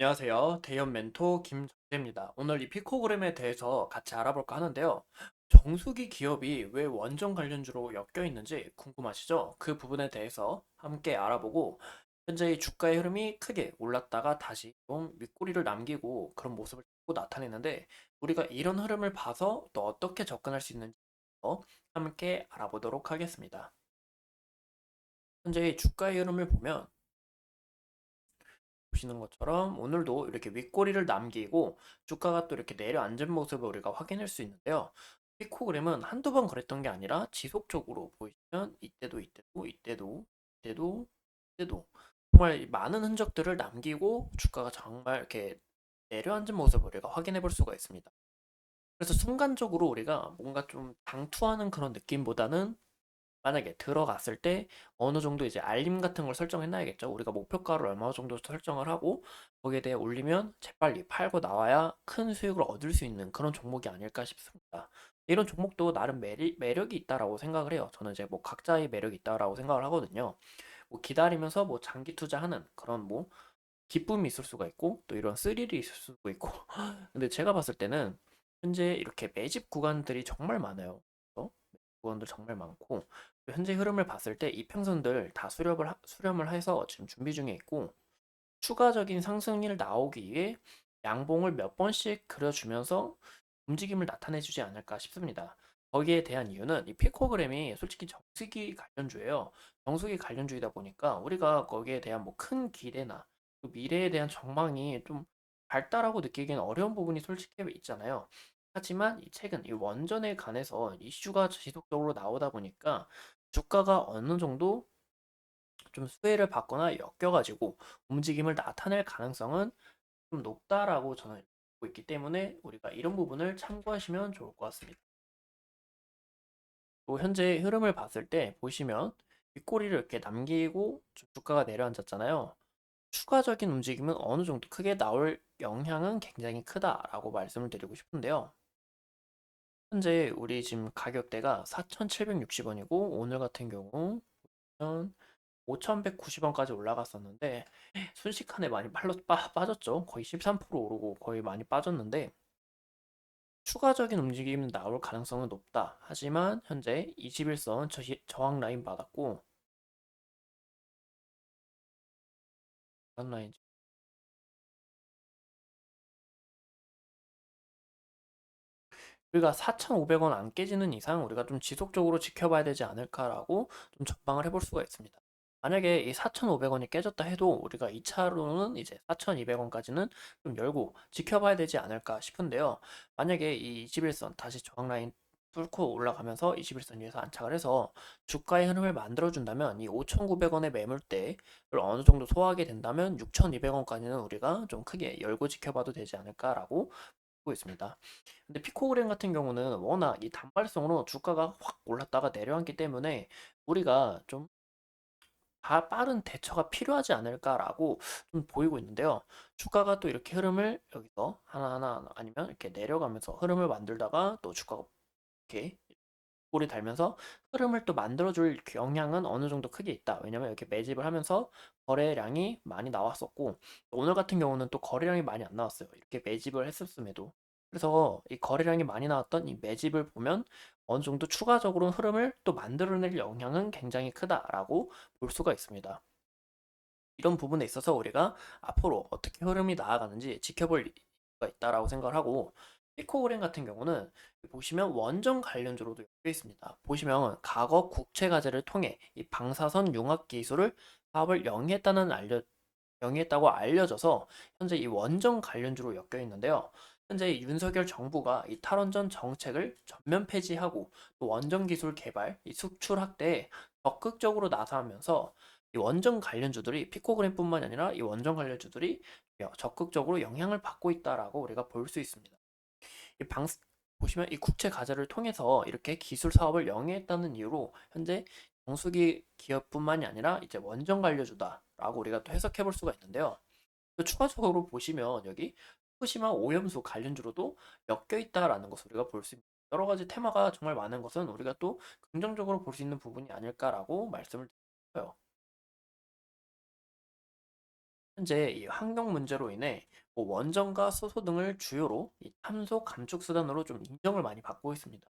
안녕하세요. 대연 멘토 김정재입니다. 오늘 이 피코그램에 대해서 같이 알아볼까 하는데요. 정수기 기업이 왜 원전 관련주로 엮여 있는지 궁금하시죠? 그 부분에 대해서 함께 알아보고 현재 이 주가의 흐름이 크게 올랐다가 다시 좀 윗꼬리를 남기고 그런 모습을 자꾸 나타내는데 우리가 이런 흐름을 봐서 또 어떻게 접근할 수 있는지 함께 알아보도록 하겠습니다. 현재 이 주가의 흐름을 보면 보시는 것처럼 오늘도 이렇게 윗꼬리를 남기고 주가가 또 이렇게 내려앉은 모습을 우리가 확인할 수 있는데요. 피코그램은 한두 번 그랬던 게 아니라 지속적으로 보시면 이때도 정말 많은 흔적들을 남기고 주가가 정말 이렇게 내려앉은 모습을 우리가 확인해 볼 수가 있습니다. 그래서 순간적으로 우리가 뭔가 좀 당투하는 그런 느낌보다는 만약에 들어갔을 때 어느 정도 이제 알림 같은 걸 설정해 놔야겠죠. 우리가 목표가를 얼마 정도 설정을 하고 거기에 대해 올리면 재빨리 팔고 나와야 큰 수익을 얻을 수 있는 그런 종목이 아닐까 싶습니다. 이런 종목도 나름 매력이 있다라고 생각을 해요. 저는 이제 뭐 각자의 매력이 있다라고 생각을 하거든요. 뭐 기다리면서 뭐 장기 투자하는 그런 뭐 기쁨이 있을 수가 있고 또 이런 스릴이 있을 수도 있고 근데 제가 봤을 때는 현재 이렇게 매집 구간들이 정말 많아요. 매집 구간도 정말 많고 또 현재 흐름을 봤을 때 이평선들 다 수렴을 해서 지금 준비 중에 있고 추가적인 상승일 나오기 위해 양봉을 몇 번씩 그려주면서 움직임을 나타내주지 않을까 싶습니다. 거기에 대한 이유는 이 피코그램이 솔직히 정수기 관련주예요. 정수기 관련주이다 보니까 우리가 거기에 대한 뭐 큰 기대나 또 미래에 대한 전망이 좀 밝다라고 느끼기는 어려운 부분이 솔직히 있잖아요. 하지만 이 최근 이 원전에 관해서 이슈가 지속적으로 나오다 보니까 주가가 어느 정도 좀 수혜를 받거나 엮여가지고 움직임을 나타낼 가능성은 좀 높다라고 저는 보고 있기 때문에 우리가 이런 부분을 참고하시면 좋을 것 같습니다. 또 현재 흐름을 봤을 때 보시면 윗꼬리를 이렇게 남기고 주가가 내려앉았잖아요. 추가적인 움직임은 어느 정도 크게 나올 영향은 굉장히 크다라고 말씀을 드리고 싶은데요. 현재 우리 지금 가격대가 4,760원이고 오늘 같은 경우 5,190원까지 올라갔었는데 순식간에 많이 빠졌죠. 거의 13% 오르고 거의 많이 빠졌는데 추가적인 움직임이 나올 가능성은 높다. 하지만 현재 21선 저항 라인 받았고 저항 라인 우리가 4,500원 안 깨지는 이상 우리가 좀 지속적으로 지켜봐야 되지 않을까라고 좀 전망을 해볼 수가 있습니다. 만약에 이 4,500원이 깨졌다 해도 우리가 2차로는 이제 4,200원까지는 좀 열고 지켜봐야 되지 않을까 싶은데요. 만약에 이 21선 다시 저항 라인 뚫고 올라가면서 21선 위에서 안착을 해서 주가의 흐름을 만들어준다면 이 5,900원의 매물대를 어느 정도 소화하게 된다면 6,200원까지는 우리가 좀 크게 열고 지켜봐도 되지 않을까라고 보고 있습니다. 근데 피코그램 같은 경우는 워낙 이 단발성으로 주가가 확 올랐다가 내려앉기 때문에 우리가 좀 빠른 대처가 필요하지 않을까라고 좀 보이고 있는데요. 주가가 또 이렇게 흐름을 여기서 하나하나 아니면 이렇게 내려가면서 흐름을 만들다가 또 주가가 이렇게 골이 달면서 흐름을 또 만들어줄 영향은 어느 정도 크게 있다. 왜냐면 이렇게 매집을 하면서 거래량이 많이 나왔었고 오늘 같은 경우는 또 거래량이 많이 안 나왔어요. 이렇게 매집을 했었음에도. 그래서 이 거래량이 많이 나왔던 이 매집을 보면 어느 정도 추가적으로 흐름을 또 만들어낼 영향은 굉장히 크다라고 볼 수가 있습니다. 이런 부분에 있어서 우리가 앞으로 어떻게 흐름이 나아가는지 지켜볼 이유가 있다라고 생각을 하고 피코그램 같은 경우는 보시면 원전 관련주로도 엮여 있습니다. 보시면 과거 국채과제를 통해 이 방사선 융합 기술을 사업을 영위했다고 알려져서 현재 이 원전 관련주로 엮여 있는데요. 현재 이 윤석열 정부가 이 탈원전 정책을 전면 폐지하고 또 원전 기술 개발, 이 수출 확대에 적극적으로 나서면서 이 원전 관련주들이 피코그램뿐만 아니라 이 원전 관련주들이 적극적으로 영향을 받고 있다라고 우리가 볼 수 있습니다. 이 보시면 이 국채 과제를 통해서 이렇게 기술 사업을 영위했다는 이유로 현재 정수기 기업뿐만이 아니라 이제 원전 관련주다라고 우리가 또 해석해 볼 수가 있는데요. 또 추가적으로 보시면 여기 후쿠시마 오염수 관련주로도 엮여 있다라는 것을 우리가 볼 수 있습니다. 여러 가지 테마가 정말 많은 것은 우리가 또 긍정적으로 볼 수 있는 부분이 아닐까라고 말씀을 드려요. 현재 이 환경 문제로 인해 뭐 원전과 수소 등을 주요로 이 탄소 감축 수단으로 좀 인정을 많이 받고 있습니다.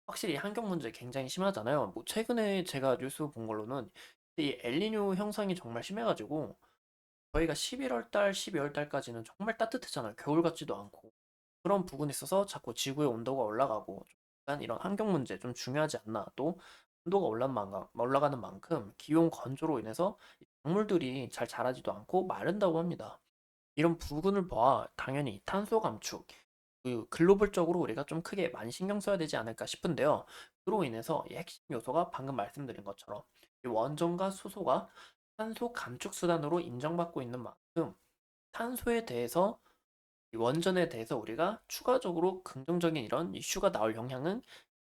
확실히 환경 문제 굉장히 심하잖아요. 뭐 최근에 제가 뉴스 본 걸로는 이 엘니뇨 현상이 정말 심해가지고 저희가 11월 달, 12월 달까지는 정말 따뜻했잖아요. 겨울 같지도 않고. 그런 부분에 있어서 자꾸 지구의 온도가 올라가고 좀 약간 이런 환경 문제 좀 중요하지 않나. 또 온도가 올라가는 만큼 기온 건조로 인해서 이 작물들이 잘 자라지도 않고 마른다고 합니다. 이런 부분을 봐 당연히 탄소 감축, 그 글로벌적으로 우리가 좀 크게 많이 신경 써야 되지 않을까 싶은데요. 그로 인해서 이 핵심 요소가 방금 말씀드린 것처럼 이 원전과 수소가 탄소 감축 수단으로 인정받고 있는 만큼 탄소에 대해서 이 원전에 대해서 우리가 추가적으로 긍정적인 이런 이슈가 나올 영향은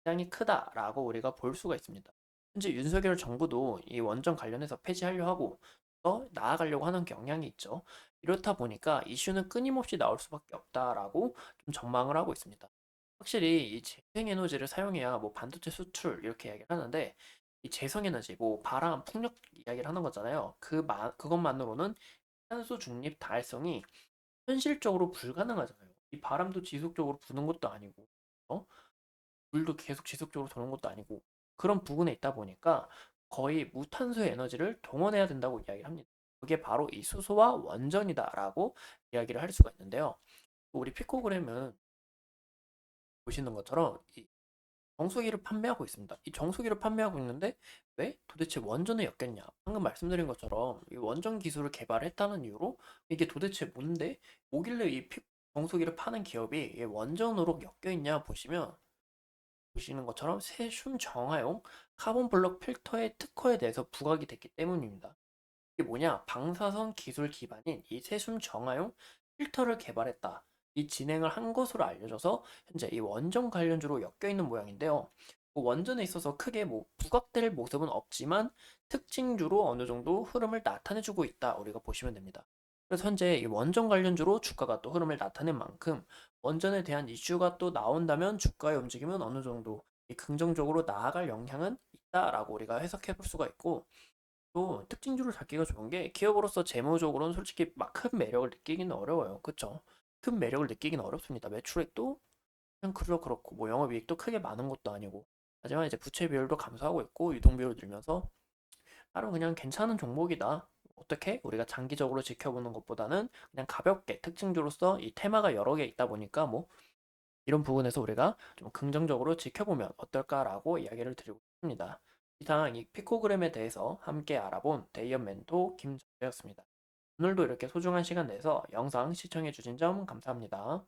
굉장히 크다라고 우리가 볼 수가 있습니다. 현재 윤석열 정부도 이 원전 관련해서 폐지하려 하고 더 나아가려고 하는 경향이 있죠. 이렇다 보니까 이슈는 끊임없이 나올 수밖에 없다라고 좀 전망을 하고 있습니다. 확실히 이 재생에너지를 사용해야 뭐 반도체 수출 이렇게 이야기를 하는데 이 재생에너지 뭐 바람, 풍력 이야기를 하는 거잖아요. 그것만으로는 탄소 중립 달성이 현실적으로 불가능하잖아요. 이 바람도 지속적으로 부는 것도 아니고, 어? 물도 계속 지속적으로 도는 것도 아니고, 그런 부분에 있다 보니까 거의 무탄소의 에너지를 동원해야 된다고 이야기를 합니다. 그게 바로 이 수소와 원전이다라고 이야기를 할 수가 있는데요. 우리 피코그램은 보시는 것처럼 이 정수기를 판매하고 있습니다. 이 정수기를 판매하고 있는데 왜 도대체 원전에 엮였냐? 방금 말씀드린 것처럼 이 원전 기술을 개발했다는 이유로 이게 도대체 뭔데? 뭐길래 정수기를 파는 기업이 이 원전으로 엮여 있냐 보시는 것처럼 세슘 정화용 카본 블록 필터의 특허에 대해서 부각이 됐기 때문입니다. 이게 뭐냐? 방사선 기술 기반인 이 세숨 정화용 필터를 개발했다. 이 진행을 한 것으로 알려져서 현재 이 원전 관련주로 엮여 있는 모양인데요. 뭐 원전에 있어서 크게 뭐 부각될 모습은 없지만 특징주로 어느 정도 흐름을 나타내주고 있다. 우리가 보시면 됩니다. 그래서 현재 이 원전 관련주로 주가가 또 흐름을 나타낸 만큼 원전에 대한 이슈가 또 나온다면 주가의 움직임은 어느 정도 이 긍정적으로 나아갈 영향은 있다라고 우리가 해석해 볼 수가 있고 또 특징주를 잡기가 좋은 게 기업으로서 재무적으로는 솔직히 막 큰 매력을 느끼기는 어려워요. 그쵸? 큰 매력을 느끼기는 어렵습니다. 매출액도 그냥 그렇고 뭐 영업이익도 크게 많은 것도 아니고 하지만 이제 부채 비율도 감소하고 있고 유동 비율 늘면서 나름 그냥 괜찮은 종목이다. 어떻게? 우리가 장기적으로 지켜보는 것보다는 그냥 가볍게 특징주로서 이 테마가 여러 개 있다 보니까 뭐 이런 부분에서 우리가 좀 긍정적으로 지켜보면 어떨까라고 이야기를 드리고 싶습니다. 이상 이 피코그램에 대해서 함께 알아본 데이언 멘토 김정재였습니다. 오늘도 이렇게 소중한 시간 내서 영상 시청해주신 점 감사합니다.